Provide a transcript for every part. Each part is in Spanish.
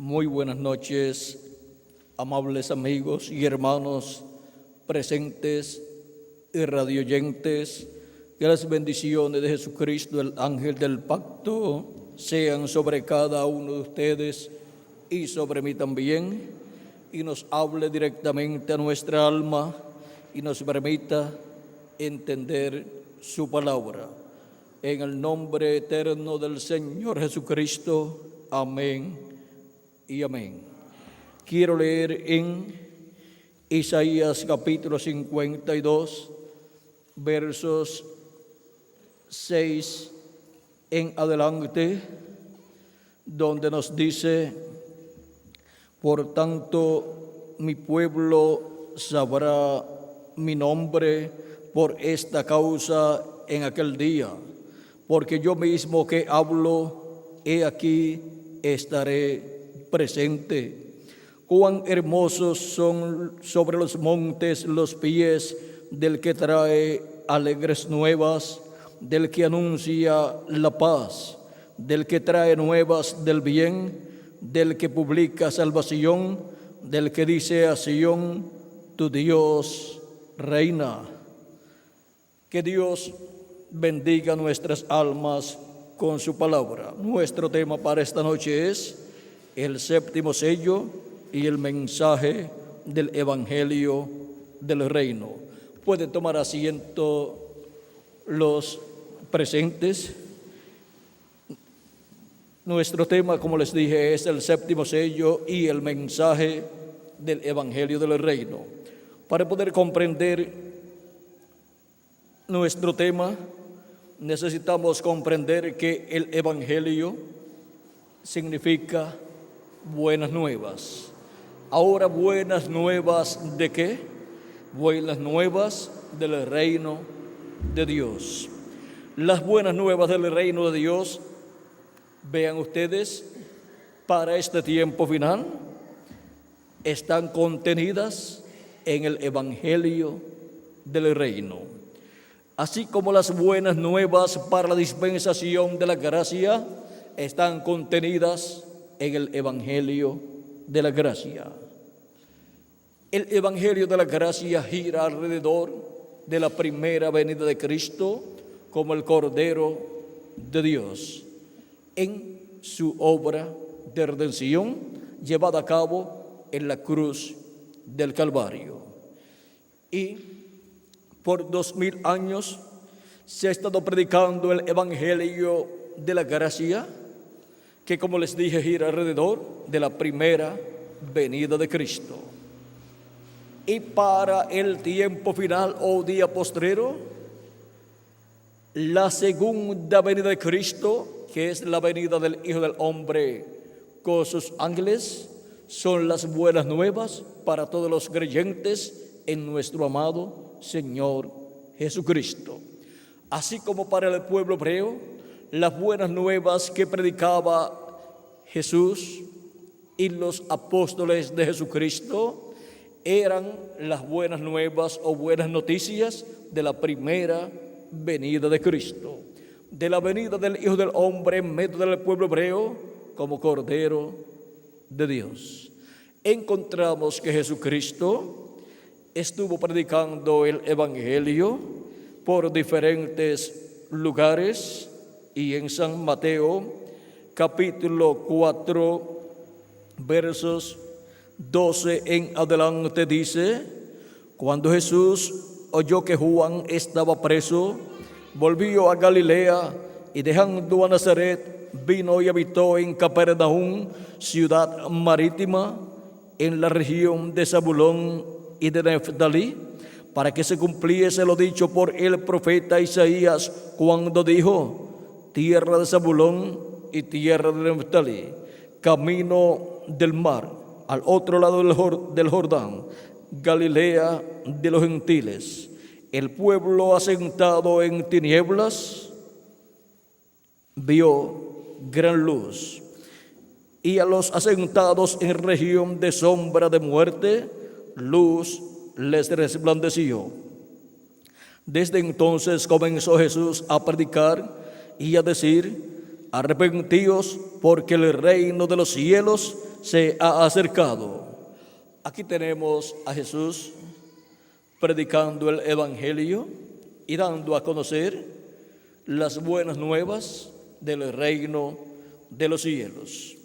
Muy buenas noches, amables amigos y hermanos presentes y radioyentes. Que las bendiciones de Jesucristo, el ángel del pacto, sean sobre cada uno de ustedes y sobre mí también, y nos hable directamente a nuestra alma y nos permita entender su palabra. En el nombre eterno del Señor Jesucristo. Amén y amén. Quiero leer en Isaías capítulo 52, versos 6 en adelante, donde nos dice: por tanto, mi pueblo sabrá mi nombre por esta causa en aquel día, porque yo mismo que hablo, he aquí estaré presente. Cuán hermosos son sobre los montes los pies del que trae alegres nuevas, del que anuncia la paz, del que trae nuevas del bien, del que publica salvación, del que dice a Sión: tu Dios reina. Que Dios bendiga nuestras almas con su palabra. Nuestro tema para esta noche es el séptimo sello y el mensaje del Evangelio del Reino. Pueden tomar asiento los presentes. Nuestro tema, como les dije, es el séptimo sello y el mensaje del Evangelio del Reino. Para poder comprender nuestro tema, necesitamos comprender que el Evangelio significa buenas nuevas. Ahora, ¿buenas nuevas de qué? Buenas nuevas del reino de Dios. Las buenas nuevas del reino de Dios, vean ustedes, para este tiempo final, están contenidas en el Evangelio del reino. Así como las buenas nuevas para la dispensación de la gracia están contenidas en el Evangelio de la gracia. El Evangelio de la gracia gira alrededor de la primera venida de Cristo como el Cordero de Dios en su obra de redención llevada a cabo en la cruz del Calvario. Y por 2000 años se ha estado predicando el Evangelio de la gracia, que, como les dije, gira alrededor de la primera venida de Cristo. Y para el tiempo final o día postrero, la segunda venida de Cristo, que es la venida del Hijo del Hombre con sus ángeles, son las buenas nuevas para todos los creyentes en nuestro amado Señor Jesucristo. Así como para el pueblo hebreo, las buenas nuevas que predicaba Jesús y los apóstoles de Jesucristo eran las buenas nuevas o buenas noticias de la primera venida de Cristo, de la venida del Hijo del Hombre en medio del pueblo hebreo como Cordero de Dios. Encontramos que Jesucristo estuvo predicando el Evangelio por diferentes lugares, y en San Mateo capítulo 4 versos 12 en adelante dice: cuando Jesús oyó que Juan estaba preso, volvió a Galilea, y dejando a Nazaret vino y habitó en Capernaum, ciudad marítima, en la región de Zabulón y de Neftalí, para que se cumpliese lo dicho por el profeta Isaías, cuando dijo: tierra de Zabulón y tierra de Neftalí, camino del mar, al otro lado del Jordán, Galilea de los gentiles. El pueblo asentado en tinieblas vio gran luz, y a los asentados en región de sombra de muerte, luz les resplandeció. Desde entonces comenzó Jesús a predicar y a decir: arrepentíos, porque el reino de los cielos se ha acercado. Aquí tenemos a Jesús predicando el Evangelio y dando a conocer las buenas nuevas del reino de los cielos.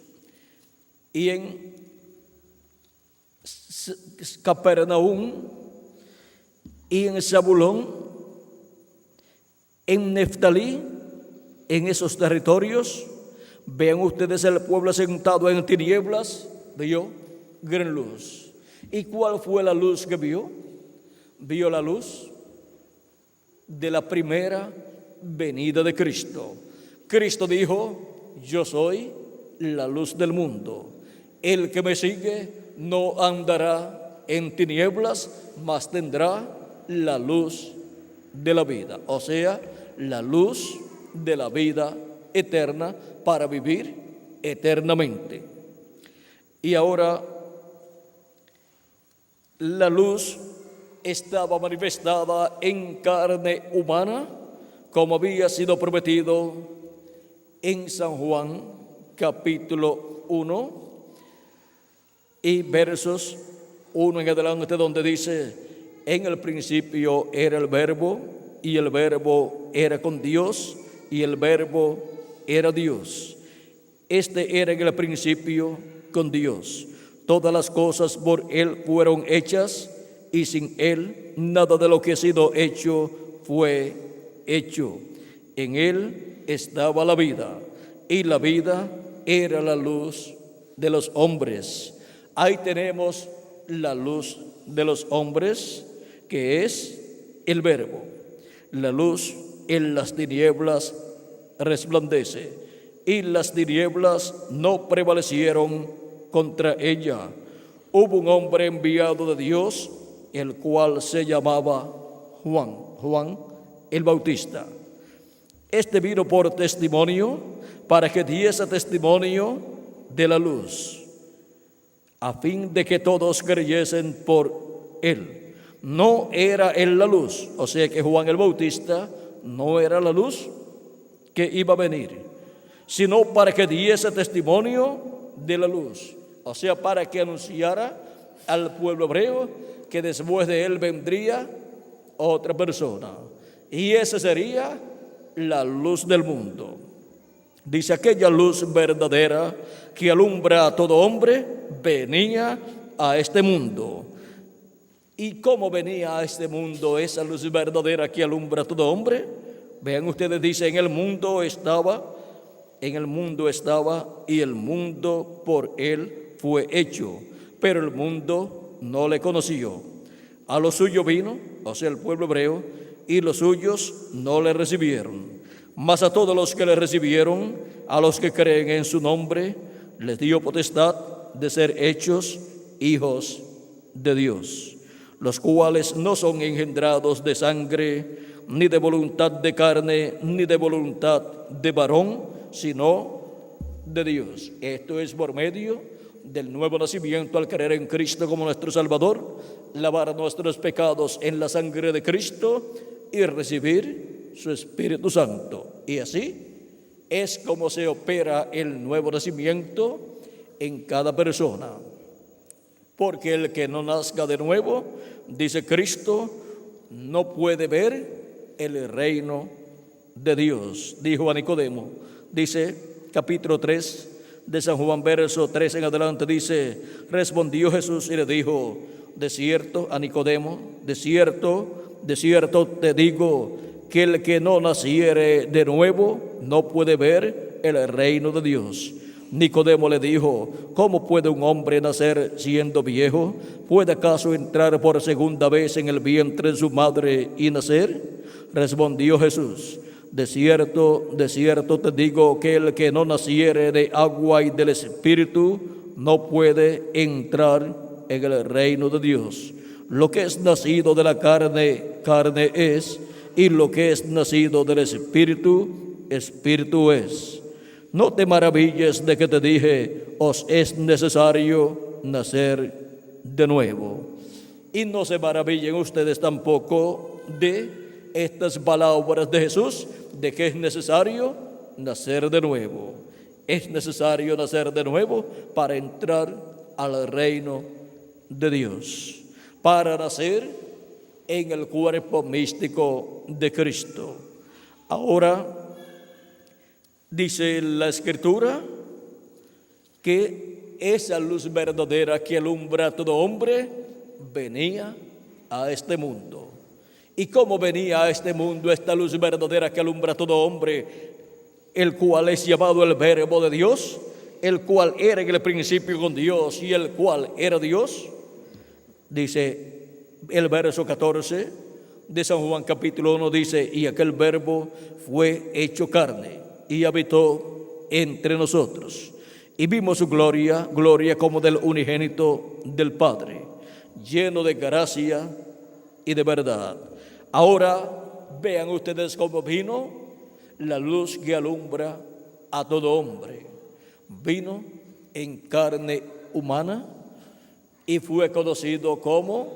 Y en Capernaum y en Zabulón, en Neftalí, en esos territorios, vean ustedes el pueblo sentado en tinieblas, vio gran luz. ¿Y cuál fue la luz que vio? Vio la luz de la primera venida de Cristo. Cristo dijo: yo soy la luz del mundo. El que me sigue no andará en tinieblas, mas tendrá la luz de la vida. O sea, la luz de la vida eterna para vivir eternamente. Y ahora la luz estaba manifestada en carne humana, como había sido prometido en San Juan capítulo 1 y versos 1 en adelante, donde dice: en el principio era el Verbo, y el Verbo era con Dios, y el Verbo era Dios. Este era en el principio con Dios. Todas las cosas por Él fueron hechas, y sin Él nada de lo que ha sido hecho fue hecho. En Él estaba la vida, y la vida era la luz de los hombres. Ahí tenemos la luz de los hombres, que es el Verbo. La luz en las tinieblas resplandece, y las tinieblas no prevalecieron contra ella. Hubo un hombre enviado de Dios, el cual se llamaba Juan el Bautista. Este vino por testimonio, para que diese testimonio de la luz, a fin de que todos creyesen por él. No era él la luz, o sea que Juan el Bautista no era la luz que iba a venir, sino para que diese testimonio de la luz, o sea, para que anunciara al pueblo hebreo que después de él vendría otra persona, y esa sería la luz del mundo. Dice: aquella luz verdadera que alumbra a todo hombre venía a este mundo. ¿Y cómo venía a este mundo esa luz verdadera que alumbra a todo hombre? Vean ustedes, dice: en el mundo estaba, y el mundo por él fue hecho, pero el mundo no le conoció. A lo suyo vino, o sea, el pueblo hebreo, y los suyos no le recibieron. Mas a todos los que le recibieron, a los que creen en su nombre, les dio potestad de ser hechos hijos de Dios, los cuales no son engendrados de sangre, ni de voluntad de carne, ni de voluntad de varón, sino de Dios. Esto es por medio del nuevo nacimiento al creer en Cristo como nuestro Salvador, lavar nuestros pecados en la sangre de Cristo y recibir su Espíritu Santo. Y así es como se opera el nuevo nacimiento en cada persona. Porque el que no nazca de nuevo, dice Cristo, no puede ver el reino de Dios. Dijo a Nicodemo, dice capítulo 3 de San Juan, verso 3 en adelante, dice: respondió Jesús y le dijo: de cierto, a Nicodemo, de cierto te digo, que el que no naciere de nuevo no puede ver el reino de Dios. Nicodemo le dijo: ¿cómo puede un hombre nacer siendo viejo? ¿Puede acaso entrar por segunda vez en el vientre de su madre y nacer? Respondió Jesús: de cierto te digo, que el que no naciere de agua y del Espíritu no puede entrar en el reino de Dios. Lo que es nacido de la carne, carne es, y lo que es nacido del Espíritu, Espíritu es. No te maravilles de que te dije: os es necesario nacer de nuevo. Y no se maravillen ustedes tampoco de estas palabras de Jesús, de que es necesario nacer de nuevo. Es necesario nacer de nuevo para entrar al reino de Dios, para nacer en el cuerpo místico de Cristo. Ahora dice la Escritura que esa luz verdadera que alumbra a todo hombre venía a este mundo. ¿Y cómo venía a este mundo esta luz verdadera que alumbra a todo hombre, el cual es llamado el Verbo de Dios, el cual era en el principio con Dios y el cual era Dios? Dice el verso 14 de San Juan capítulo 1, dice: y aquel Verbo fue hecho carne y habitó entre nosotros, y vimos su gloria, gloria como del unigénito del Padre, lleno de gracia y de verdad. Ahora vean ustedes cómo vino la luz que alumbra a todo hombre. Vino en carne humana y fue conocido como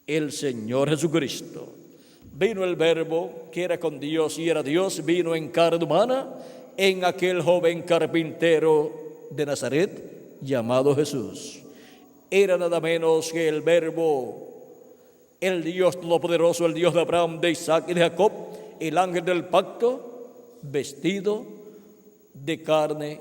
el Señor Jesucristo. Vino el Verbo que era con Dios y era Dios, vino en carne humana en aquel joven carpintero de Nazaret llamado Jesús. Era nada menos que el Verbo, el Dios todopoderoso, el Dios de Abraham, de Isaac y de Jacob, el ángel del pacto, vestido de carne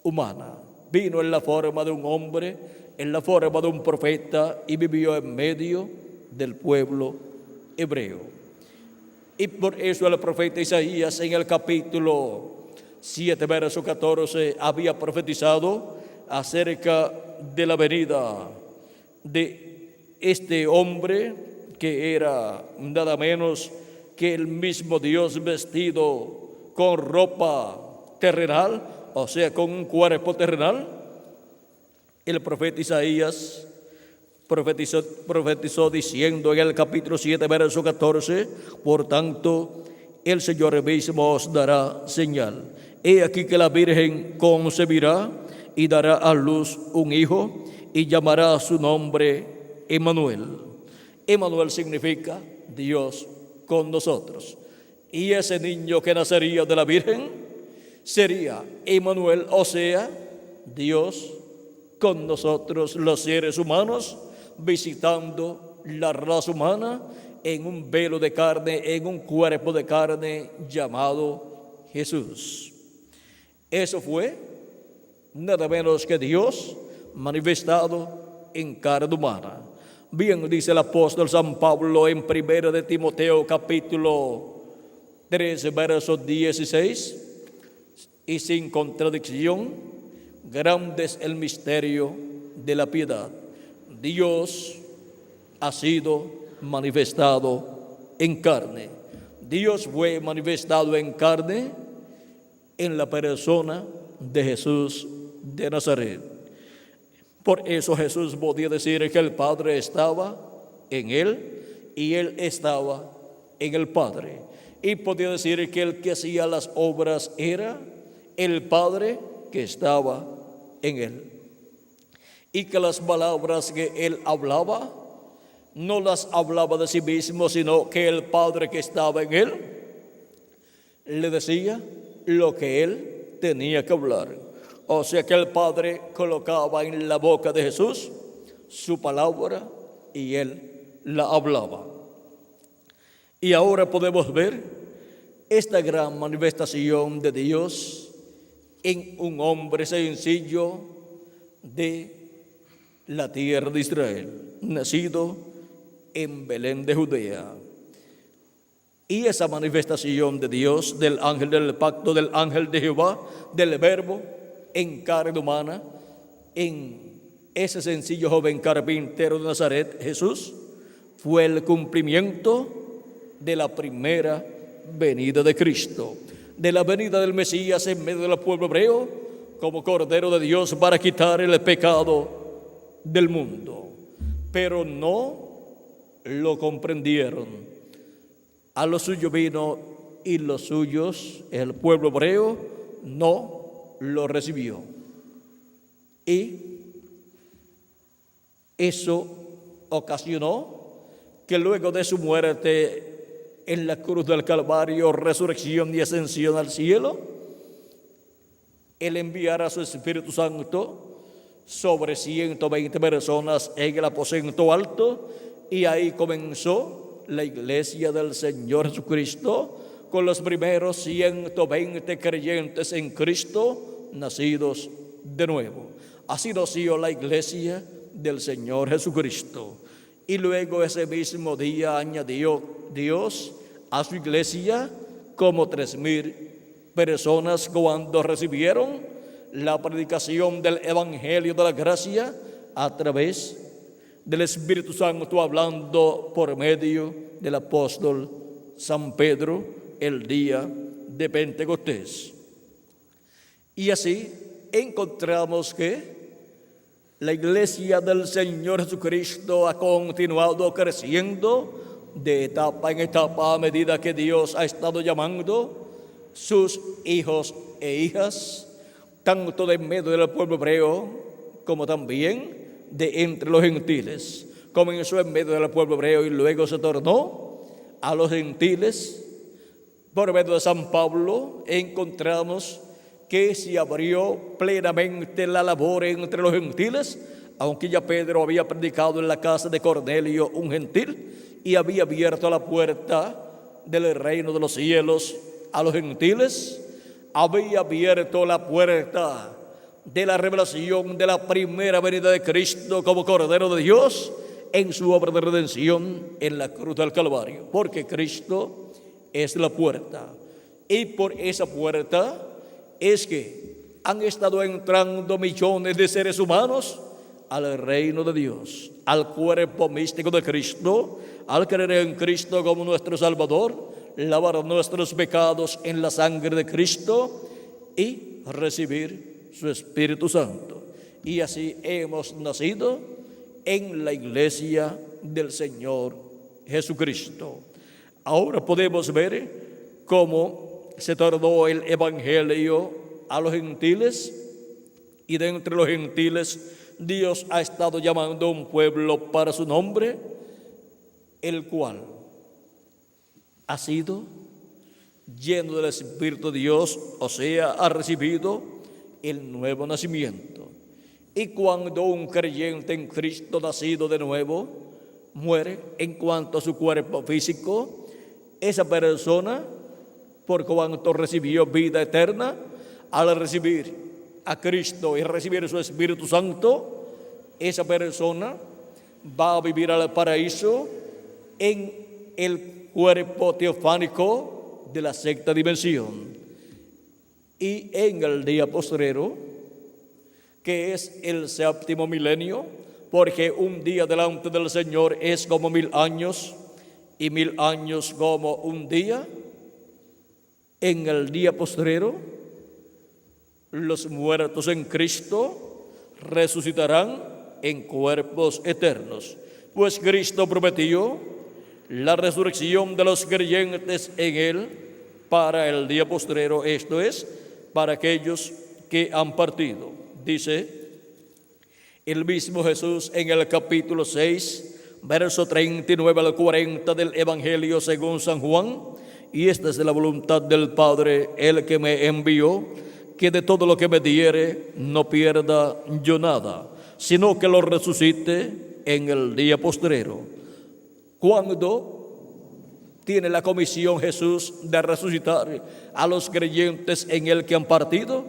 humana. Vino en la forma de un hombre, en la forma de un profeta, y vivió en medio del pueblo hebreo. Y por eso el profeta Isaías en el capítulo 7, verso 14, había profetizado acerca de la venida de este hombre que era nada menos que el mismo Dios vestido con ropa terrenal, o sea, con un cuerpo terrenal. El profeta Isaías profetizó diciendo en el capítulo 7, verso 14: por tanto, el Señor mismo os dará señal. He aquí que la Virgen concebirá y dará a luz un hijo y llamará su nombre Emmanuel. Emmanuel significa Dios con nosotros. Y ese niño que nacería de la Virgen sería Emmanuel, o sea, Dios con nosotros los seres humanos, visitando la raza humana en un velo de carne, en un cuerpo de carne llamado Jesús. Eso fue nada menos que Dios manifestado en carne humana. Bien, dice el apóstol San Pablo en 1 de Timoteo capítulo 3, verso 16, y sin contradicción: grande es el misterio de la piedad. Dios ha sido manifestado en carne. Dios fue manifestado en carne en la persona de Jesús de Nazaret. Por eso Jesús podía decir que el Padre estaba en Él y Él estaba en el Padre. Y podía decir que el que hacía las obras era el Padre que estaba en Él. Y que las palabras que Él hablaba, no las hablaba de sí mismo, sino que el Padre que estaba en Él le decía lo que Él tenía que hablar. O sea que el Padre colocaba en la boca de Jesús su palabra y Él la hablaba. Y ahora podemos ver esta gran manifestación de Dios en un hombre sencillo de la tierra de Israel, nacido en Belén de Judea. Y esa manifestación de Dios, del ángel del pacto, del ángel de Jehová, del Verbo en carne humana, en ese sencillo joven carpintero de Nazaret, Jesús, fue el cumplimiento de la primera venida de Cristo, de la venida del Mesías en medio del pueblo hebreo, como Cordero de Dios para quitar el pecado del mundo. Pero no lo comprendieron. A lo suyo vino y los suyos, el pueblo hebreo, no lo recibió. Y eso ocasionó que luego de su muerte en la cruz del Calvario, resurrección y ascensión al cielo, Él enviará su Espíritu Santo sobre 120 personas en el aposento alto, y ahí comenzó la iglesia del Señor Jesucristo con los primeros 120 creyentes en Cristo nacidos de nuevo. Así nació la iglesia del Señor Jesucristo. Y luego ese mismo día añadió Dios a su iglesia como 3,000 personas cuando recibieron la predicación del Evangelio de la gracia a través del Espíritu Santo, hablando por medio del apóstol San Pedro el día de Pentecostés. Y así encontramos que la iglesia del Señor Jesucristo ha continuado creciendo de etapa en etapa a medida que Dios ha estado llamando sus hijos e hijas, tanto de en medio del pueblo hebreo como también de entre los gentiles. Comenzó en medio del pueblo hebreo y luego se tornó a los gentiles. Por medio de San Pablo encontramos que se abrió plenamente la labor entre los gentiles, aunque ya Pedro había predicado en la casa de Cornelio, un gentil, y había abierto la puerta del reino de los cielos a los gentiles, había abierto la puerta de la revelación de la primera venida de Cristo como Cordero de Dios en su obra de redención en la cruz del Calvario, porque Cristo es la puerta, y por esa puerta es que han estado entrando millones de seres humanos al reino de Dios, al cuerpo místico de Cristo, al creer en Cristo como nuestro Salvador, lavar nuestros pecados en la sangre de Cristo y recibir su Espíritu Santo. Y así hemos nacido en la iglesia del Señor Jesucristo. Ahora podemos ver cómo se tornó el Evangelio a los gentiles, y de entre los gentiles Dios ha estado llamando a un pueblo para su nombre, el cual ha sido lleno del Espíritu de Dios, o sea, ha recibido el nuevo nacimiento. Y cuando un creyente en Cristo nacido de nuevo muere en cuanto a su cuerpo físico, esa persona, por cuanto recibió vida eterna, al recibir a Cristo y recibir su Espíritu Santo, esa persona va a vivir al paraíso en el cuerpo teofánico de la sexta dimensión. Y en el día postrero, que es el séptimo milenio, porque un día delante del Señor es como 1000 años y 1000 años como un día, en el día postrero, los muertos en Cristo resucitarán en cuerpos eternos, pues Cristo prometió la resurrección de los creyentes en Él para el día postrero, esto es, para aquellos que han partido. Dice el mismo Jesús en el capítulo 6, verso 39 al 40 del Evangelio según San Juan: y esta es la voluntad del Padre, el que me envió, que de todo lo que me diere no pierda yo nada, sino que lo resucite en el día postrero. Cuando tiene la comisión Jesús de resucitar a los creyentes en Él que han partido,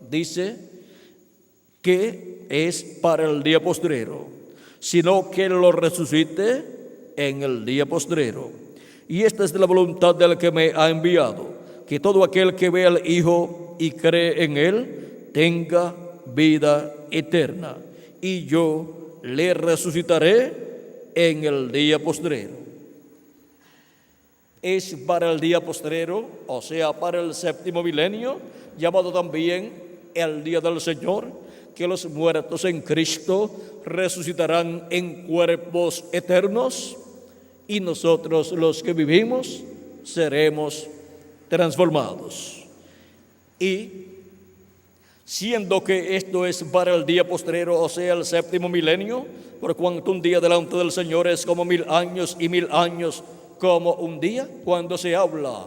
dice que es para el día postrero, sino que lo resucite en el día postrero. Y esta es la voluntad del que me ha enviado, que todo aquel que ve al Hijo y cree en Él tenga vida eterna, y yo le resucitaré en el día postrero. Es para el día postrero, o sea, para el séptimo milenio, llamado también el día del Señor, que los muertos en Cristo resucitarán en cuerpos eternos, y nosotros los que vivimos seremos transformados. Y siendo que esto es para el día postrero, o sea, el séptimo milenio, por cuanto un día delante del Señor es como 1000 años y 1000 años como un día, cuando se habla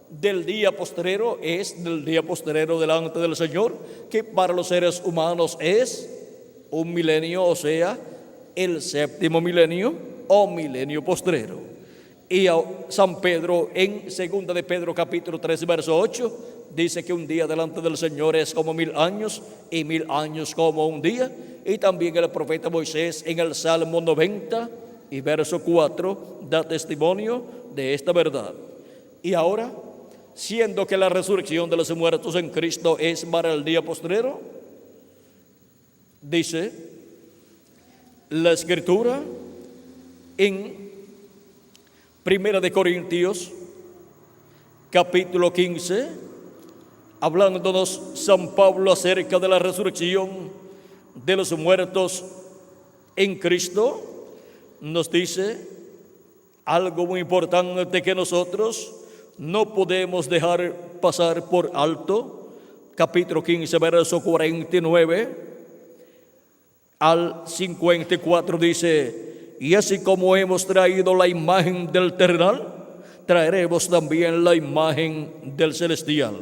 del día postrero es del día postrero delante del Señor, que para los seres humanos es un milenio, o sea, el séptimo milenio o milenio postrero. Y San Pedro en 2 de Pedro capítulo 3 verso 8 dice que un día delante del Señor es como 1000 años y 1000 años como un día. Y también el profeta Moisés en el Salmo 90 y verso 4 da testimonio de esta verdad. Y ahora, siendo que la resurrección de los muertos en Cristo es para el día postrero, dice la Escritura en 1 de Corintios capítulo 15, hablándonos San Pablo acerca de la resurrección de los muertos en Cristo, nos dice algo muy importante que nosotros no podemos dejar pasar por alto. Capítulo 15, verso 49 al 54 dice: y así como hemos traído la imagen del terrenal, traeremos también la imagen del celestial.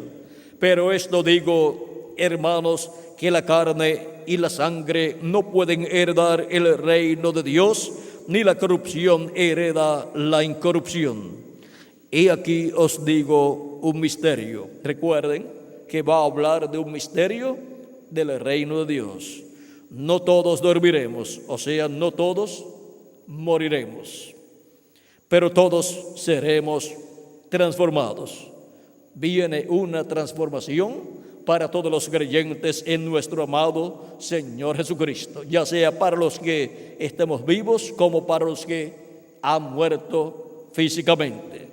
Pero esto digo, hermanos, que la carne y la sangre no pueden heredar el reino de Dios, ni la corrupción hereda la incorrupción. Y aquí os digo un misterio. Recuerden que va a hablar de un misterio del reino de Dios. No todos dormiremos, o sea, no todos moriremos, pero todos seremos transformados. Viene una transformación para todos los creyentes en nuestro amado Señor Jesucristo, ya sea para los que estemos vivos como para los que han muerto físicamente,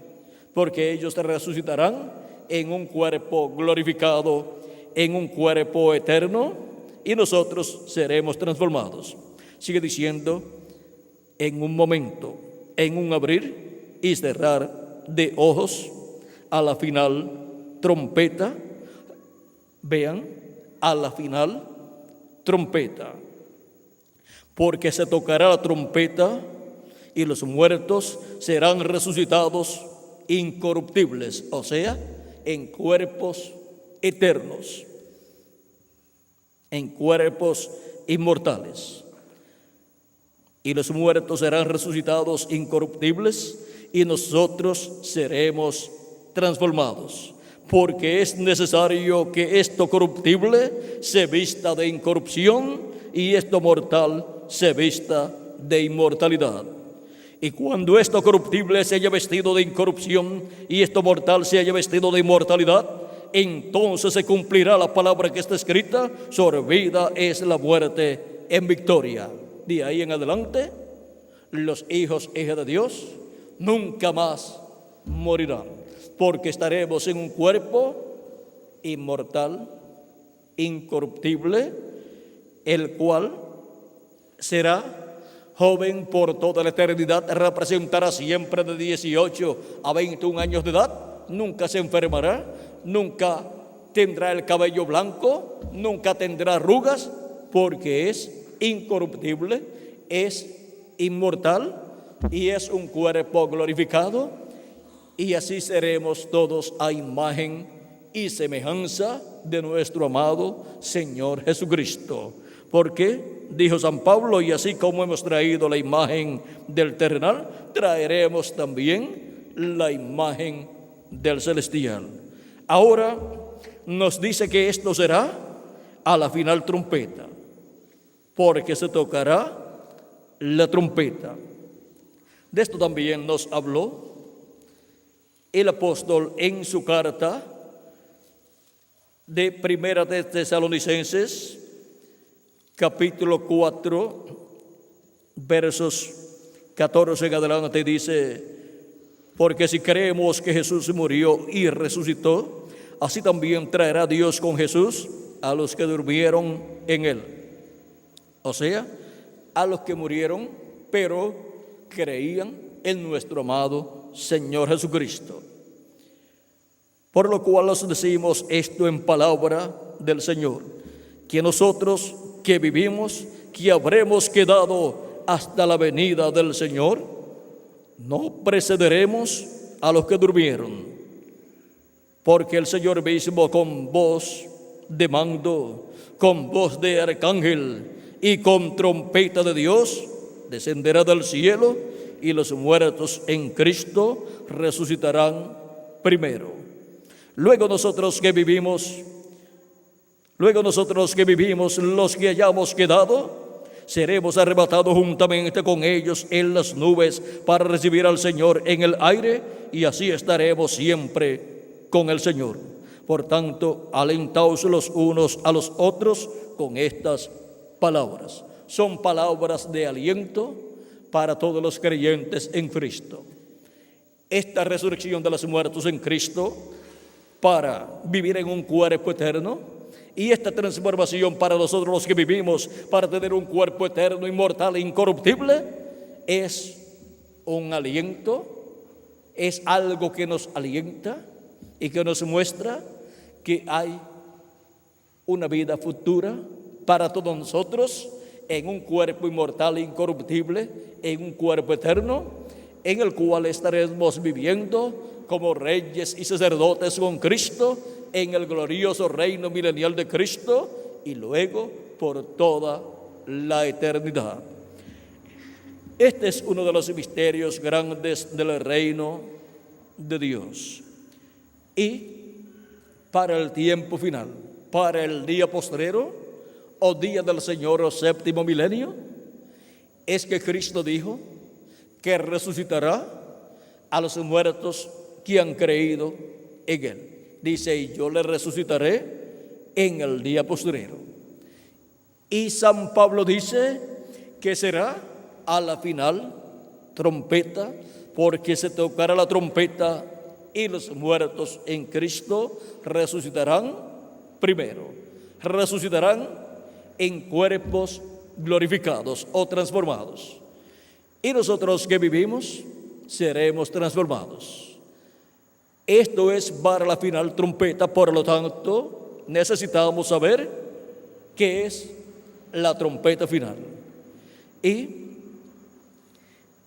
porque ellos resucitarán en un cuerpo glorificado, en un cuerpo eterno, y nosotros seremos transformados. Sigue diciendo: en un momento, en un abrir y cerrar de ojos, a la final trompeta. Vean, a la final trompeta, porque se tocará la trompeta y los muertos serán resucitados incorruptibles, o sea, en cuerpos eternos, en cuerpos inmortales. Y los muertos serán resucitados incorruptibles y nosotros seremos transformados, porque es necesario que esto corruptible se vista de incorrupción y esto mortal se vista de inmortalidad. Y cuando esto corruptible se haya vestido de incorrupción y esto mortal se haya vestido de inmortalidad, entonces se cumplirá la palabra que está escrita: sorbida es la muerte en victoria. De ahí en adelante, los hijos e hijas de Dios nunca más morirán, porque estaremos en un cuerpo inmortal, incorruptible, el cual será joven por toda la eternidad, representará siempre de 18 a 21 años de edad, nunca se enfermará, nunca tendrá el cabello blanco, nunca tendrá arrugas, porque es incorruptible, es inmortal y es un cuerpo glorificado. Y así seremos todos a imagen y semejanza de nuestro amado Señor Jesucristo. Porque, dijo San Pablo, y así como hemos traído la imagen del terrenal, traeremos también la imagen del celestial. Ahora nos dice que esto será a la final trompeta, porque se tocará la trompeta. De esto también nos habló el apóstol en su carta de Primera de Tesalonicenses, capítulo 4, versos 14 en adelante, dice: porque si creemos que Jesús murió y resucitó, así también traerá Dios con Jesús a los que durmieron en él. O sea, a los que murieron, pero creían en nuestro amado Señor Jesucristo. Por lo cual os decimos esto en palabra del Señor, que nosotros que vivimos, que habremos quedado hasta la venida del Señor, no precederemos a los que durmieron, porque el Señor mismo con voz de mando, con voz de arcángel y con trompeta de Dios, descenderá del cielo y los muertos en Cristo resucitarán primero. Luego nosotros que vivimos, los que hayamos quedado, seremos arrebatados juntamente con ellos en las nubes para recibir al Señor en el aire, y así estaremos siempre con el Señor. Por tanto, alentaos los unos a los otros con estas palabras. Son palabras de aliento para todos los creyentes en Cristo. Esta resurrección de los muertos en Cristo para vivir en un cuerpo eterno, y esta transformación para nosotros los que vivimos para tener un cuerpo eterno, inmortal e incorruptible, es un aliento, es algo que nos alienta y que nos muestra que hay una vida futura para todos nosotros en un cuerpo inmortal e incorruptible, en un cuerpo eterno, en el cual estaremos viviendo como reyes y sacerdotes con Cristo en el glorioso reino milenial de Cristo y luego por toda la eternidad. Este es uno de los misterios grandes del reino de Dios. Y para el tiempo final, para el día postrero o día del Señor o séptimo milenio, es que Cristo dijo que resucitará a los muertos que han creído en Él. Dice, y yo le resucitaré en el día postrero. Y San Pablo dice que será a la final trompeta, porque se tocará la trompeta y los muertos en Cristo resucitarán primero. Resucitarán en cuerpos glorificados o transformados. Y nosotros que vivimos seremos transformados. Esto es para la final trompeta, por lo tanto, necesitamos saber qué es la trompeta final. Y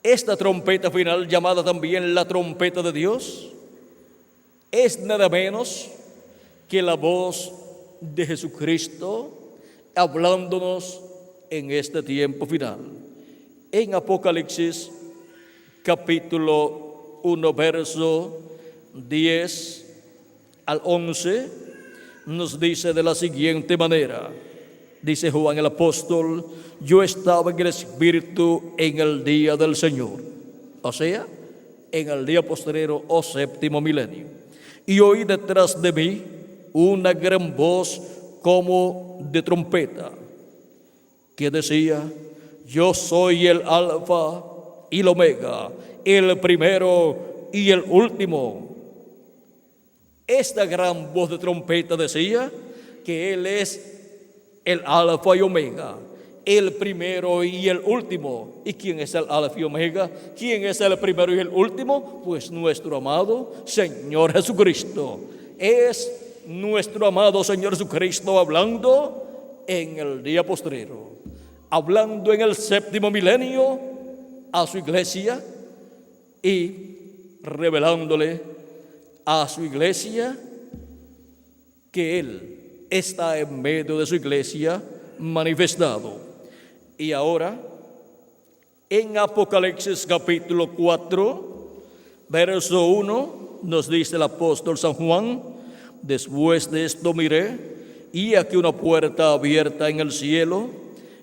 esta trompeta final, llamada también la trompeta de Dios, es nada menos que la voz de Jesucristo hablándonos en este tiempo final. En Apocalipsis capítulo 1, verso 10 al 11, nos dice de la siguiente manera. Dice Juan el apóstol, yo estaba en el Espíritu en el día del Señor, o sea, en el día postrero o séptimo milenio, y oí detrás de mí una gran voz como de trompeta, que decía, yo soy el Alfa y el Omega, el primero y el último. Esta gran voz de trompeta decía que Él es el Alfa y Omega, el primero y el último. ¿Y quién es el Alfa y Omega? ¿Quién es el primero y el último? Pues nuestro amado Señor Jesucristo. Es nuestro amado Señor Jesucristo hablando en el día postrero, hablando en el séptimo milenio a su iglesia y revelándole a su iglesia que Él está en medio de su iglesia manifestado. Y ahora, en Apocalipsis capítulo 4, verso 1, nos dice el apóstol San Juan, después de esto miré, y aquí una puerta abierta en el cielo,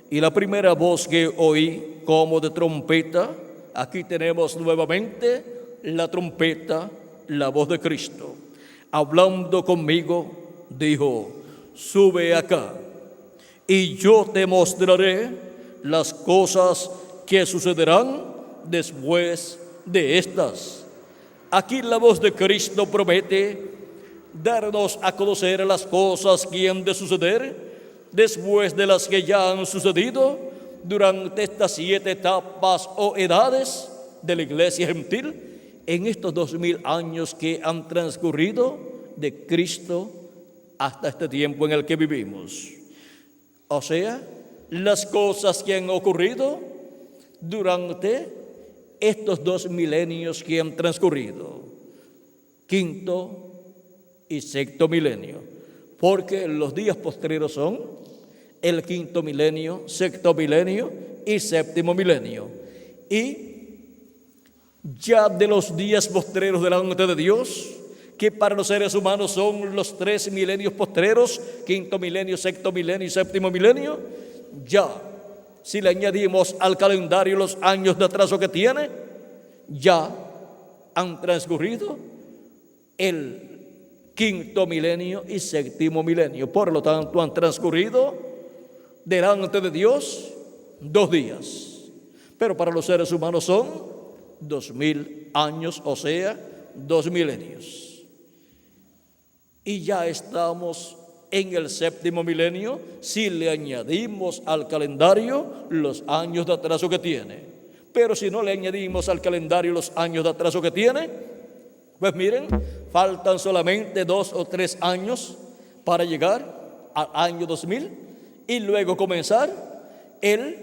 y la primera voz que oí como de trompeta, aquí tenemos nuevamente la trompeta, la voz de Cristo, hablando conmigo, dijo, sube acá, y yo te mostraré las cosas que sucederán después de estas. Aquí la voz de Cristo promete darnos a conocer las cosas que han de suceder después de las que ya han sucedido durante estas 7 etapas o edades de la iglesia gentil, en estos 2000 años que han transcurrido de Cristo hasta este tiempo en el que vivimos. O sea, las cosas que han ocurrido durante estos 2 milenios que han transcurrido. Quinto, y sexto milenio, porque los días postreros son el quinto milenio, sexto milenio y séptimo milenio. Y ya de los días postreros delante de Dios, que para los seres humanos son los 3 milenios postreros, quinto milenio, sexto milenio y séptimo milenio, ya si le añadimos al calendario los años de atraso que tiene, ya han transcurrido el quinto milenio y séptimo milenio. Por lo tanto, han transcurrido delante de Dios 2 días. Pero para los seres humanos son 2000 años, o sea, 2 milenios. Y ya estamos en el séptimo milenio si le añadimos al calendario los años de atraso que tiene. Pero si no le añadimos al calendario los años de atraso que tiene, pues miren, faltan solamente 2 o 3 años para llegar al año 2000 y luego comenzar el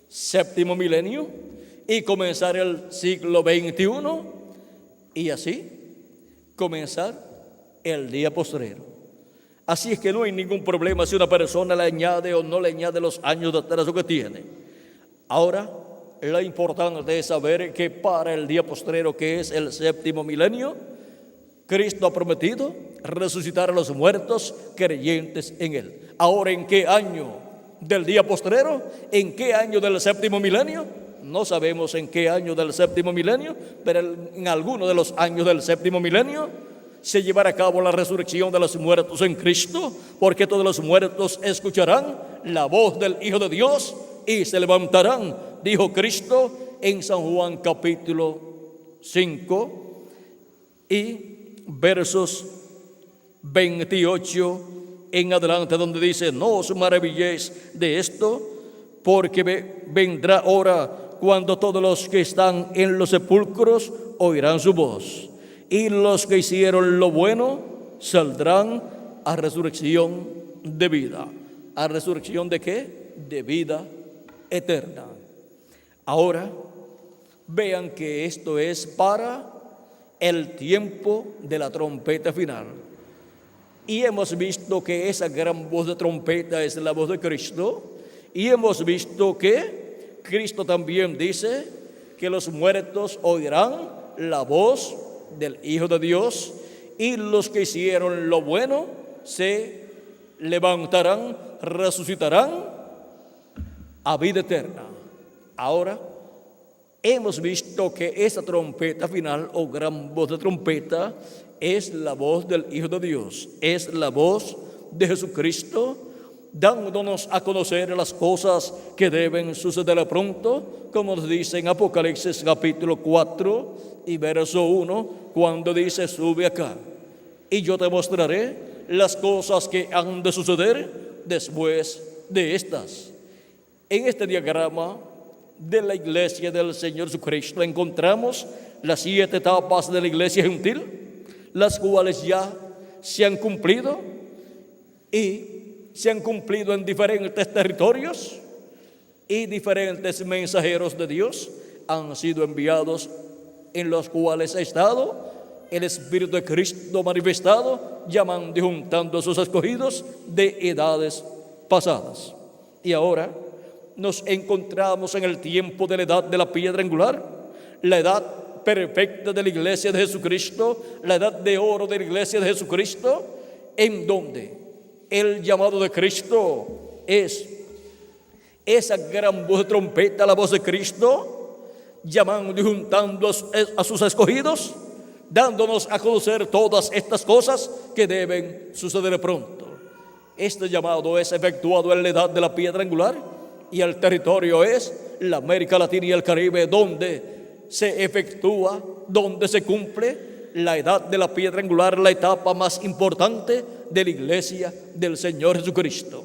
séptimo milenio y comenzar el siglo XXI y así comenzar el día postrero. Así es que no hay ningún problema si una persona le añade o no le añade los años de atraso que tiene. Ahora, lo importante es saber que para el día postrero, que es el séptimo milenio, Cristo ha prometido resucitar a los muertos creyentes en Él. Ahora, ¿en qué año del día postrero? ¿En qué año del séptimo milenio? No sabemos en qué año del séptimo milenio, pero en alguno de los años del séptimo milenio se llevará a cabo la resurrección de los muertos en Cristo, porque todos los muertos escucharán la voz del Hijo de Dios y se levantarán, dijo Cristo en San Juan capítulo 5 y versos 28 en adelante, donde dice: no os maravilléis de esto, porque vendrá hora cuando todos los que están en los sepulcros oirán su voz, y los que hicieron lo bueno saldrán a resurrección de vida. ¿A resurrección de qué? De vida eterna. Ahora, vean que esto es para el tiempo de la trompeta final. Y hemos visto que esa gran voz de trompeta es la voz de Cristo. Y hemos visto que Cristo también dice que los muertos oirán la voz del Hijo de Dios, y los que hicieron lo bueno se levantarán, resucitarán a vida eterna. Ahora, hemos visto que esa trompeta final o gran voz de trompeta es la voz del Hijo de Dios, es la voz de Jesucristo, dándonos a conocer las cosas que deben suceder pronto, como nos dice en Apocalipsis capítulo 4 y verso 1, cuando dice: sube acá y yo te mostraré las cosas que han de suceder después de estas. En este diagrama de la iglesia del Señor Jesucristo encontramos las 7 etapas de la iglesia gentil, las cuales ya se han cumplido y se han cumplido en diferentes territorios, y diferentes mensajeros de Dios han sido enviados, en los cuales ha estado el Espíritu de Cristo manifestado, llamando y juntando a sus escogidos de edades pasadas. Y ahora nos encontramos en el tiempo de la edad de la piedra angular, la edad perfecta de la iglesia de Jesucristo, la edad de oro de la iglesia de Jesucristo, en donde el llamado de Cristo es esa gran voz de trompeta, la voz de Cristo, llamando y juntando a sus escogidos, dándonos a conocer todas estas cosas que deben suceder pronto. Este llamado es efectuado en la edad de la piedra angular, y el territorio es la América Latina y el Caribe, donde se efectúa, donde se cumple la edad de la piedra angular, la etapa más importante de la iglesia del Señor Jesucristo.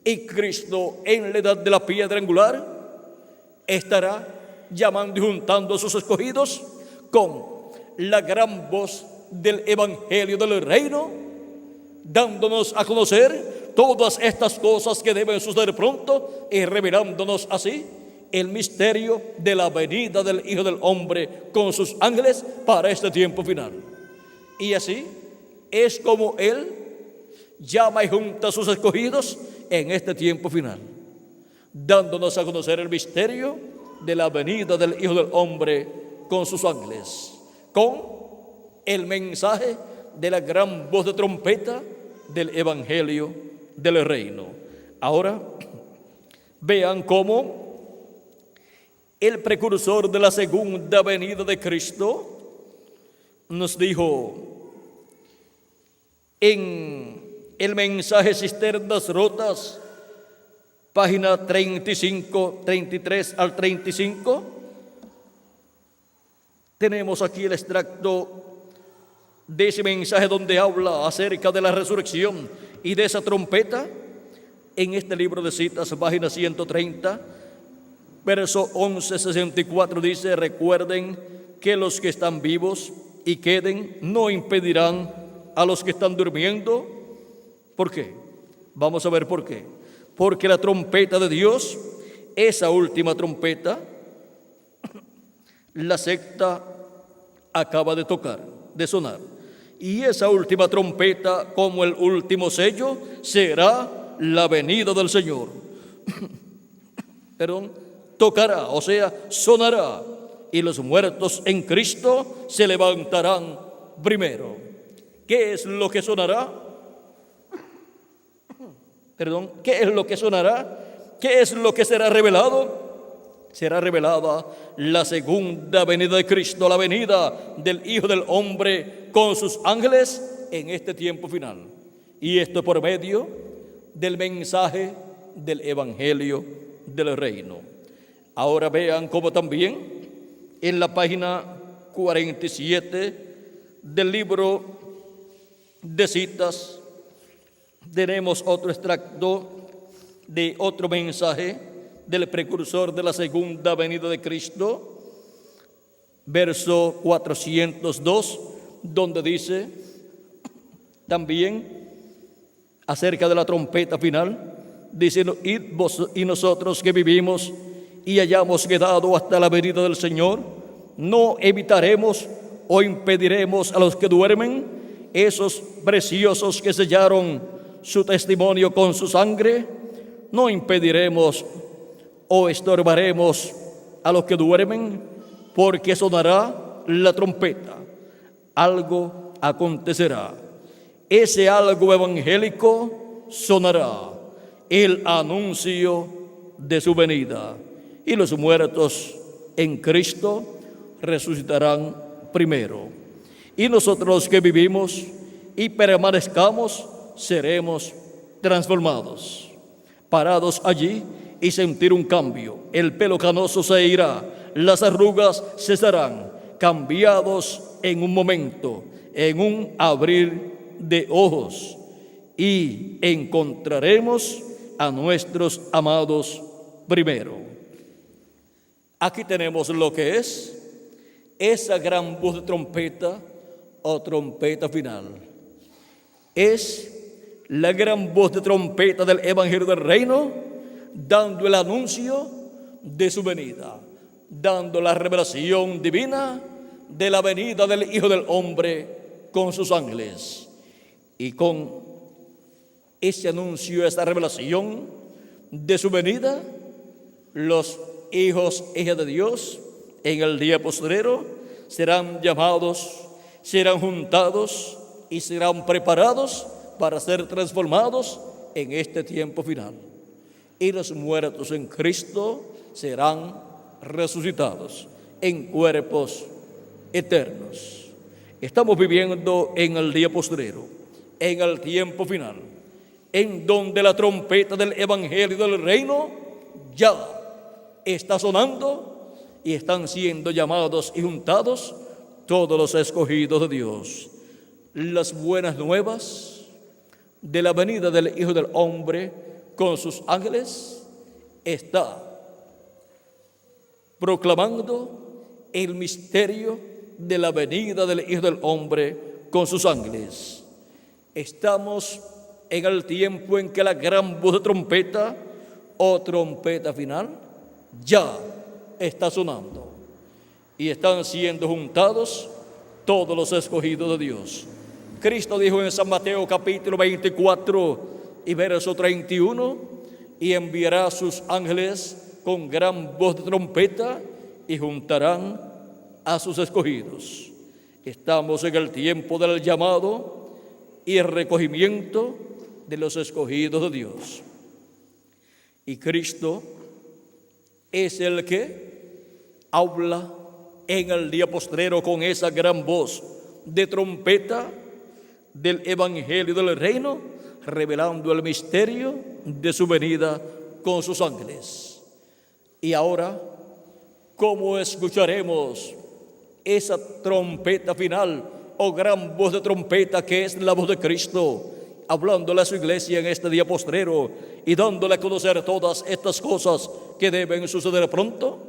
Y Cristo, en la edad de la piedra angular, estará llamando y juntando a sus escogidos con la gran voz del evangelio del reino, dándonos a conocer todas estas cosas que deben suceder pronto y revelándonos así el misterio de la venida del Hijo del Hombre con sus ángeles para este tiempo final. Y así es como Él llama y junta a sus escogidos en este tiempo final, dándonos a conocer el misterio de la venida del Hijo del Hombre con sus ángeles, con el mensaje de la gran voz de trompeta del Evangelio del Reino. Ahora vean cómo el precursor de la segunda venida de Cristo nos dijo en el mensaje Cisternas Rotas, página 35, 33 al 35. Tenemos aquí el extracto de ese mensaje donde habla acerca de la resurrección y de esa trompeta. En este libro de citas, página 130, verso 11-64, dice: recuerden que los que están vivos y queden no impedirán a los que están durmiendo. ¿Por qué? Vamos a ver por qué. Porque la trompeta de Dios, esa última trompeta, la sexta acaba de tocar, de sonar. Y esa última trompeta, como el último sello, será la venida del Señor. Perdón, tocará, o sea, sonará, y los muertos en Cristo se levantarán primero. ¿Qué es lo que sonará? Perdón, ¿qué es lo que sonará? ¿Qué es lo que será revelado? Será revelada la segunda venida de Cristo, la venida del Hijo del Hombre con sus ángeles en este tiempo final. Y esto por medio del mensaje del Evangelio del Reino. Ahora vean cómo también en la página 47 del libro de citas tenemos otro extracto de otro mensaje del precursor de la segunda venida de Cristo, verso 402, donde dice también acerca de la trompeta final, diciendo: y nosotros que vivimos y hayamos quedado hasta la venida del Señor, no evitaremos o impediremos a los que duermen, esos preciosos que sellaron su testimonio con su sangre, no impediremos o estorbaremos a los que duermen, porque sonará la trompeta, algo acontecerá. Ese algo evangélico sonará, el anuncio de su venida, y los muertos en Cristo resucitarán primero. Y nosotros que vivimos y permanezcamos seremos transformados, parados allí y sentir un cambio. El pelo canoso se irá, las arrugas cesarán, cambiados en un momento, en un abrir de ojos, y encontraremos a nuestros amados primero. Aquí tenemos lo que es esa gran voz de trompeta o trompeta final. Es la gran voz de trompeta del Evangelio del Reino, dando el anuncio de su venida, dando la revelación divina de la venida del Hijo del Hombre con sus ángeles. Y con ese anuncio, esa revelación de su venida, los hijos e hijas de Dios en el día postrero serán llamados, serán juntados y serán preparados para ser transformados en este tiempo final. Y los muertos en Cristo serán resucitados en cuerpos eternos. Estamos viviendo en el día postrero, en el tiempo final, en donde la trompeta del Evangelio del Reino ya está sonando y están siendo llamados y juntados todos los escogidos de Dios. Las buenas nuevas de la venida del Hijo del Hombre con sus ángeles está proclamando el misterio de la venida del Hijo del Hombre con sus ángeles. Estamos en el tiempo en que la gran voz de trompeta o trompeta final ya está sonando y están siendo juntados todos los escogidos de Dios. Cristo dijo en San Mateo capítulo 24 y verso 31, y enviará a sus ángeles con gran voz de trompeta y juntarán a sus escogidos. Estamos en el tiempo del llamado y el recogimiento de los escogidos de Dios. Y Cristo es el que habla en el día postrero con esa gran voz de trompeta del Evangelio del Reino, revelando el misterio de su venida con sus ángeles. Y ahora, ¿cómo escucharemos esa trompeta final o gran voz de trompeta que es la voz de Cristo, hablándole a su iglesia en este día postrero y dándole a conocer todas estas cosas que deben suceder pronto?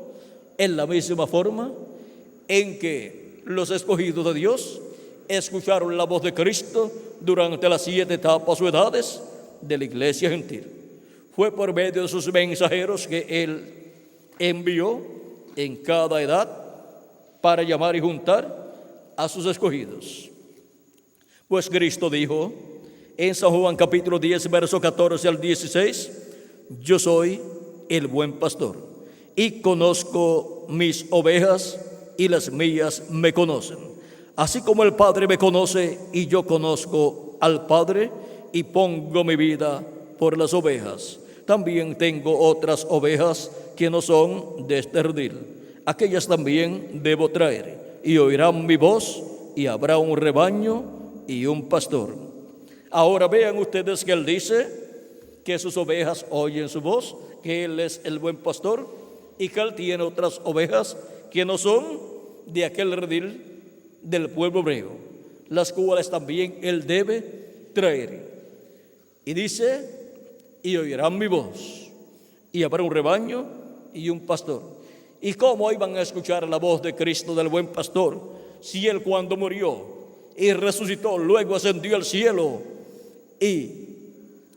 En la misma forma en que los escogidos de Dios escucharon la voz de Cristo durante las 7 etapas o edades de la iglesia gentil. Fue por medio de sus mensajeros que Él envió en cada edad para llamar y juntar a sus escogidos. Pues Cristo dijo en San Juan capítulo 10, verso 14 al 16, yo soy el buen pastor y conozco mis ovejas y las mías me conocen. Así como el Padre me conoce y yo conozco al Padre y pongo mi vida por las ovejas. También tengo otras ovejas que no son de este redil. Aquellas también debo traer y oirán mi voz y habrá un rebaño y un pastor. Ahora vean ustedes que Él dice que sus ovejas oyen su voz, que Él es el buen pastor y que Él tiene otras ovejas que no son de aquel redil del pueblo hebreo, las cuales también Él debe traer. Y dice, y oirán mi voz, y habrá un rebaño y un pastor. ¿Y cómo iban a escuchar la voz de Cristo, del buen pastor, si Él cuando murió y resucitó, luego ascendió al cielo y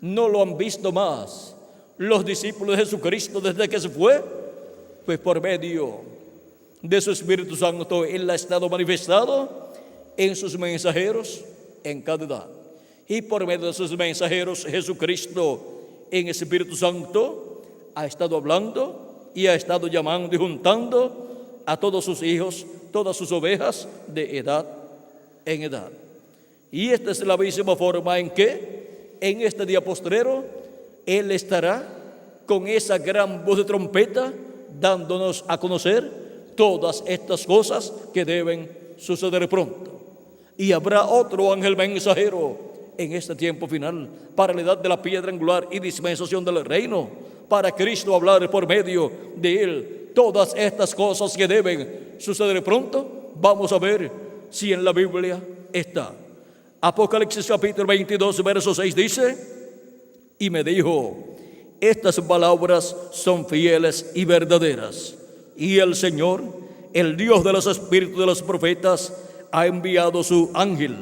no lo han visto más los discípulos de Jesucristo desde que se fue? Pues por medio de su Espíritu Santo Él ha estado manifestado en sus mensajeros en cada edad. Y por medio de sus mensajeros Jesucristo en Espíritu Santo ha estado hablando y ha estado llamando y juntando a todos sus hijos, todas sus ovejas de edad en edad. Y esta es la misma forma en que en este día postrero Él estará con esa gran voz de trompeta dándonos a conocer todas estas cosas que deben suceder pronto. Y habrá otro ángel mensajero en este tiempo final para la edad de la piedra angular y dispensación del reino, para Cristo hablar por medio de Él todas estas cosas que deben suceder pronto. Vamos a ver si en la Biblia está. Apocalipsis capítulo 22, verso 6 dice, y me dijo, estas palabras son fieles y verdaderas. Y el Señor, el Dios de los espíritus de los profetas, ha enviado su ángel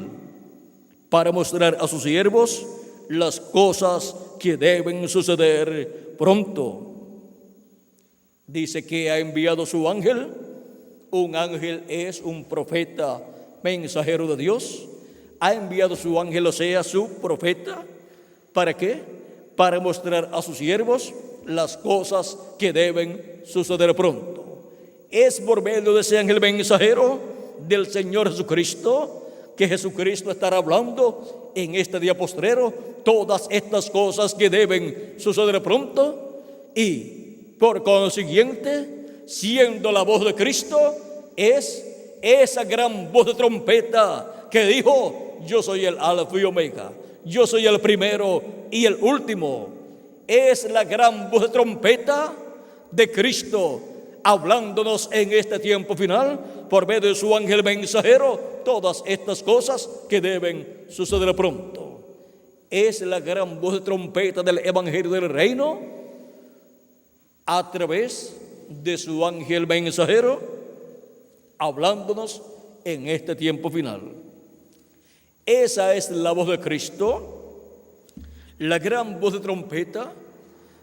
para mostrar a sus siervos las cosas que deben suceder pronto. Dice que ha enviado su ángel. Un ángel es un profeta mensajero de Dios. Ha enviado su ángel, o sea, su profeta. ¿Para qué? Para mostrar a sus siervos las cosas que deben suceder pronto. Es por medio de ese ángel mensajero del Señor Jesucristo que Jesucristo estará hablando en este día postrero todas estas cosas que deben suceder pronto. Y por consiguiente, siendo la voz de Cristo, es esa gran voz de trompeta que dijo, yo soy el Alfa y Omega, yo soy el primero y el último. Es la gran voz de trompeta de Cristo hablándonos en este tiempo final por medio de su ángel mensajero todas estas cosas que deben suceder pronto. Es la gran voz de trompeta del Evangelio del Reino a través de su ángel mensajero hablándonos en este tiempo final. Esa es la voz de Cristo, la gran voz de trompeta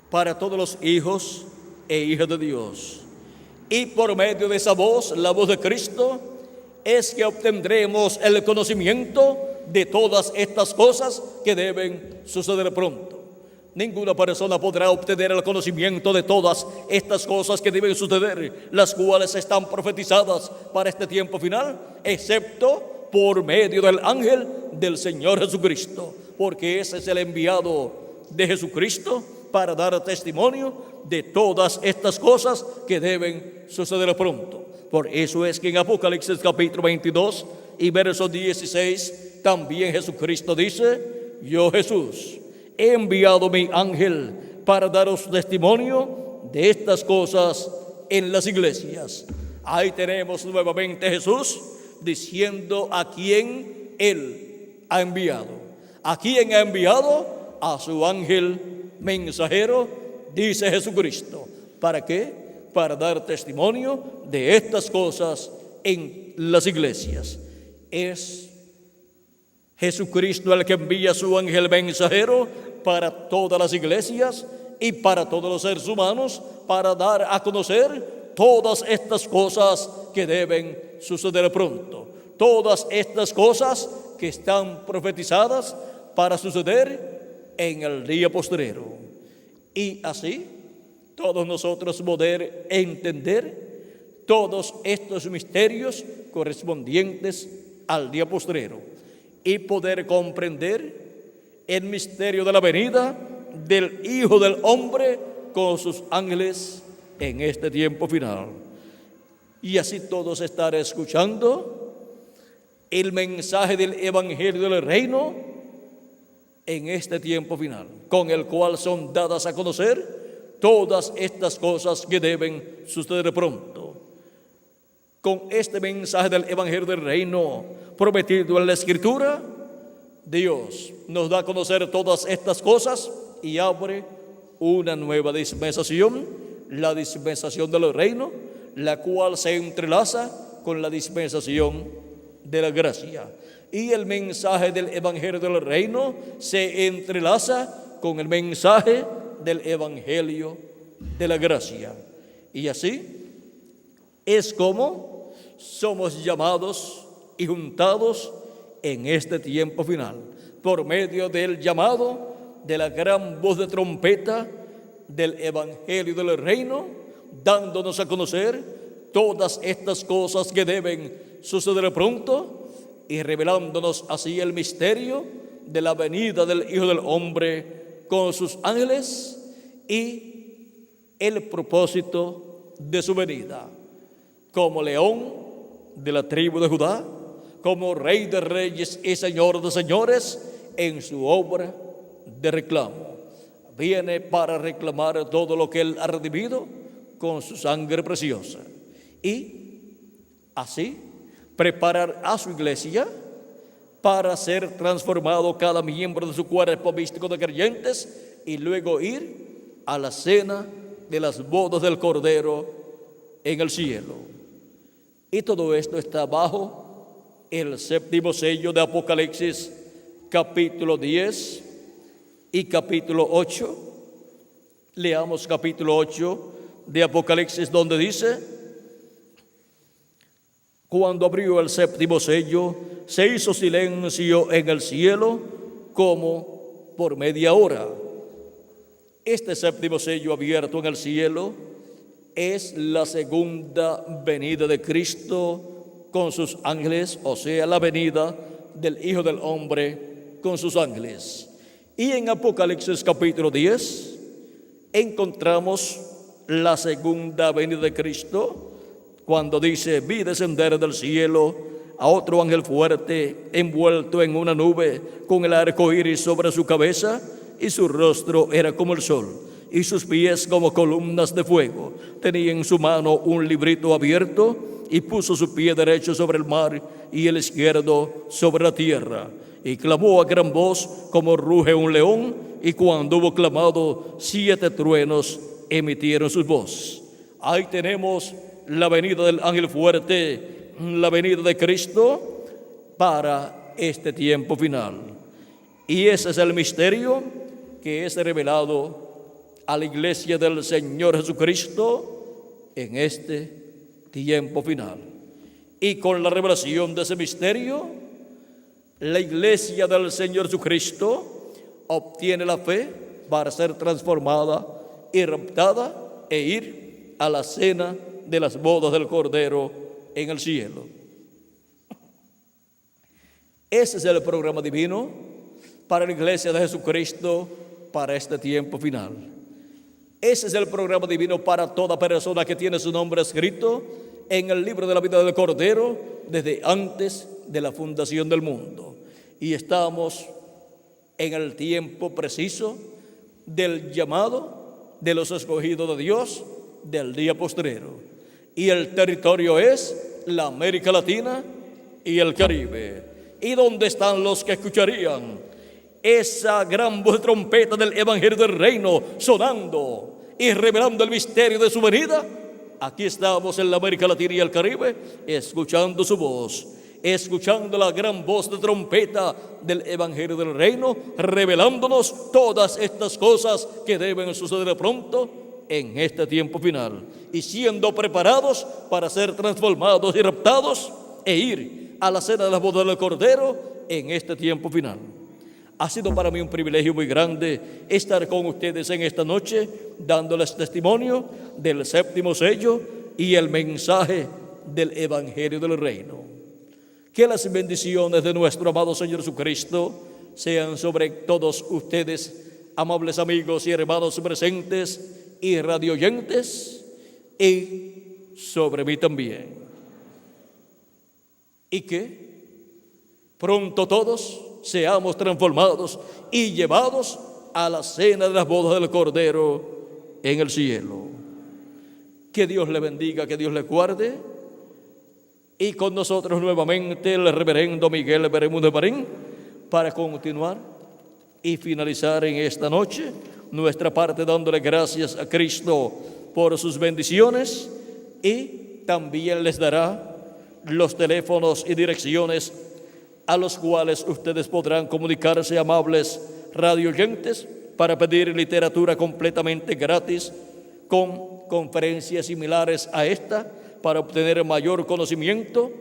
para todos los hijos e hijas de Dios. Y por medio de esa voz, la voz de Cristo, es que obtendremos el conocimiento de todas estas cosas que deben suceder pronto. Ninguna persona podrá obtener el conocimiento de todas estas cosas que deben suceder, las cuales están profetizadas para este tiempo final, excepto por medio del ángel del Señor Jesucristo, porque ese es el enviado de Jesucristo para dar testimonio de todas estas cosas que deben suceder pronto. Por eso es que en Apocalipsis capítulo 22 y verso 16 también Jesucristo dice: yo, Jesús, he enviado mi ángel para daros testimonio de estas cosas en las iglesias. Ahí tenemos nuevamente Jesús diciendo a quién Él ha enviado. ¿A quién ha enviado? A su ángel mensajero, dice Jesucristo. ¿Para qué? Para dar testimonio de estas cosas en las iglesias. Es Jesucristo el que envía a su ángel mensajero para todas las iglesias y para todos los seres humanos, para dar a conocer todas estas cosas que deben suceder pronto, todas estas cosas que están profetizadas para suceder en el día postrero. Y así todos nosotros poder entender todos estos misterios correspondientes al día postrero y poder comprender el misterio de la venida del Hijo del Hombre con sus ángeles en este tiempo final. Y así todos estar escuchando el mensaje del Evangelio del Reino en este tiempo final, con el cual son dadas a conocer todas estas cosas que deben suceder pronto. Con este mensaje del Evangelio del Reino prometido en la Escritura, Dios nos da a conocer todas estas cosas y abre una nueva dispensación, la dispensación del reino, la cual se entrelaza con la dispensación de la gracia. Y el mensaje del Evangelio del Reino se entrelaza con el mensaje del Evangelio de la gracia. Y así es como somos llamados y juntados en este tiempo final, por medio del llamado de la gran voz de trompeta del Evangelio del Reino, dándonos a conocer todas estas cosas que deben suceder pronto y revelándonos así el misterio de la venida del Hijo del Hombre con sus ángeles y el propósito de su venida, como león de la tribu de Judá, como Rey de reyes y Señor de señores, en su obra de reclamo. Viene para reclamar todo lo que Él ha redimido con su sangre preciosa. Y así preparar a su iglesia para ser transformado cada miembro de su cuerpo místico de creyentes y luego ir a la cena de las bodas del Cordero en el cielo. Y todo esto está bajo el séptimo sello de Apocalipsis capítulo 10 y capítulo 8. Leamos capítulo 8 de Apocalipsis, donde dice: cuando abrió el séptimo sello, se hizo silencio en el cielo como por media hora. Este séptimo sello abierto en el cielo es la segunda venida de Cristo con sus ángeles, o sea, la venida del Hijo del Hombre con sus ángeles. Y en Apocalipsis capítulo 10 encontramos la segunda venida de Cristo, cuando dice: vi descender del cielo a otro ángel fuerte, envuelto en una nube, con el arco iris sobre su cabeza, y su rostro era como el sol, y sus pies como columnas de fuego. Tenía en su mano un librito abierto, y puso su pie derecho sobre el mar y el izquierdo sobre la tierra. Y clamó a gran voz como ruge un león, y cuando hubo clamado, 7 truenos emitieron sus voces. Ahí tenemos la venida del ángel fuerte, la venida de Cristo para este tiempo final. Y ese es el misterio que es revelado a la iglesia del Señor Jesucristo en este tiempo final. Y con la revelación de ese misterio La iglesia del Señor Jesucristo obtiene la fe para ser transformada y raptada e ir a la cena de las bodas del Cordero en el cielo. Ese es el programa divino para la iglesia de Jesucristo para este tiempo final. Ese es el programa divino para toda persona que tiene su nombre escrito en el libro de la vida del Cordero desde antes de la fundación del mundo. Y estamos en el tiempo preciso del llamado de los escogidos de Dios del día postrero. Y el territorio es la América Latina y el Caribe. ¿Y dónde están los que escucharían esa gran voz de trompeta del Evangelio del Reino sonando y revelando el misterio de su venida? Aquí estamos en la América Latina y el Caribe, escuchando su voz, escuchando la gran voz de trompeta del Evangelio del Reino, revelándonos todas estas cosas que deben suceder pronto en este tiempo final, y siendo preparados para ser transformados y raptados e ir a la cena de las bodas del Cordero en este tiempo final. Ha sido para mí un privilegio muy grande estar con ustedes en esta noche, dándoles testimonio del séptimo sello y el mensaje del Evangelio del Reino. Que las bendiciones de nuestro amado Señor Jesucristo sean sobre todos ustedes, amables amigos y hermanos presentes y radioyentes, y sobre mí también. Y que pronto todos seamos transformados y llevados a la cena de las bodas del Cordero en el cielo. Que Dios le bendiga, que Dios le guarde. Y con nosotros nuevamente el reverendo Miguel Bermúdez Marín para continuar y finalizar en esta noche nuestra parte dándole gracias a Cristo por sus bendiciones, y también les dará los teléfonos y direcciones a los cuales ustedes podrán comunicarse, amables radioyentes, para pedir literatura completamente gratis con conferencias similares a esta, para obtener mayor conocimiento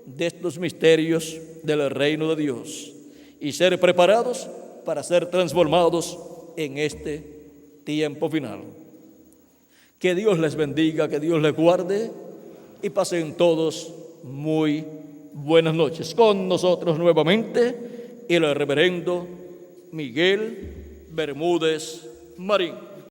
de estos misterios del reino de Dios y ser preparados para ser transformados en este tiempo final. Que Dios les bendiga, que Dios les guarde, y pasen todos muy buenas noches. Con nosotros nuevamente el reverendo Miguel Bermúdez Marín.